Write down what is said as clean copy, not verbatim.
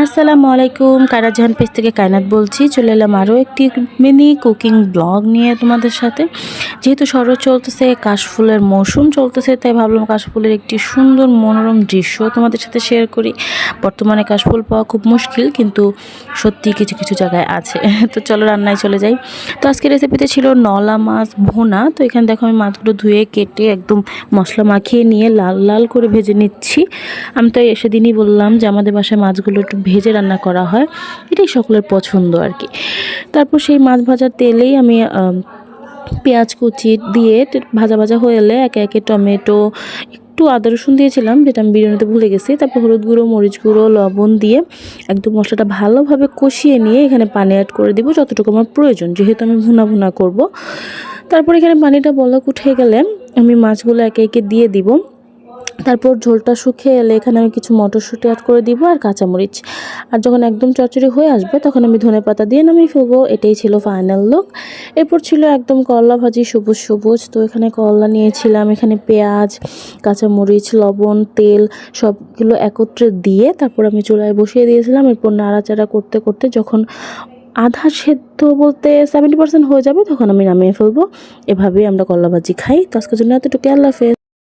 আসসালামু আলাইকুম, কায়নাত জাহান পেজ থেকে কায়নাত বলছি। চলে এলাম আরও একটি মিনি কুকিং ব্লগ নিয়ে তোমাদের সাথে। যেহেতু শরৎ চলতেছে, কাশফুলের মৌসুম চলতেছে, তাই ভাবলাম কাশফুলের একটি সুন্দর মনোরম দৃশ্য তোমাদের সাথে শেয়ার করি। বর্তমানে কাশফুল পাওয়া খুব মুশকিল, কিন্তু সত্যি কিছু কিছু জায়গায় আছে। তো চলো রান্নায় চলে যাই। তো আজকে রেসিপিতে ছিল নলা মাছ ভুনা। তো এখানে দেখো আমি মাছগুলো ধুয়ে কেটে একদম মশলা মাখিয়ে নিয়ে লাল লাল করে ভেজে নিচ্ছি। আমি তো সেদিনই বললাম যে আমাদের বাসায় মাছগুলো একটু ভেজে রান্না করা হয়, এটাই সকলের পছন্দ আর কি। তারপর সেই মাছ ভাজার তেলেই আমি পেঁয়াজ কুচি দিয়ে ভাজা ভাজা হয়ে এলে একে একে টমেটো, একটু আদা রসুন দিয়েছিলাম, যেটা আমি বিরিয়ানিতে ভুলে গেছি। তারপর হলুদ গুঁড়ো, মরিচ গুঁড়ো, লবণ দিয়ে একদম মশলাটা ভালোভাবে কষিয়ে নিয়ে এখানে পানি অ্যাড করে দিব যতটুকু আমার প্রয়োজন, যেহেতু আমি ভুনা ভুনা করব। তারপর এখানে পানিটা বলক উঠে গেলে আমি মাছগুলো একে একে দিয়ে দিব। তারপর ঝোলটা শুকিয়ে এলে এখানে আমি কিছু মটরশুঁটি অ্যাড করে দিব আর কাঁচামরিচ। আর যখন একদম চচ্চড়ি হয়ে আসবে তখন আমি ধনেপাতা দিয়ে নামিয়ে ফেলবো। এটাই ছিল ফাইনাল লুক। এরপর ছিল একদম করলা ভাজি, সবুজ সবুজ। তো এখানে করলা নিয়েছিলাম, এখানে পেঁয়াজ, কাঁচামরিচ, লবণ, তেল সবগুলো একত্রে দিয়ে তারপর আমি চুলায় বসিয়ে দিয়েছিলাম। এরপর নাড়াচাড়া করতে করতে যখন আধা সেদ্ধ বলতে 70% হয়ে যাবে তখন আমি নামিয়ে ফেলবো। এভাবেই আমরা করলা ভাজি খাই। তো আজকের জন্য এতটুকু, আল্লাহ হাফেজ।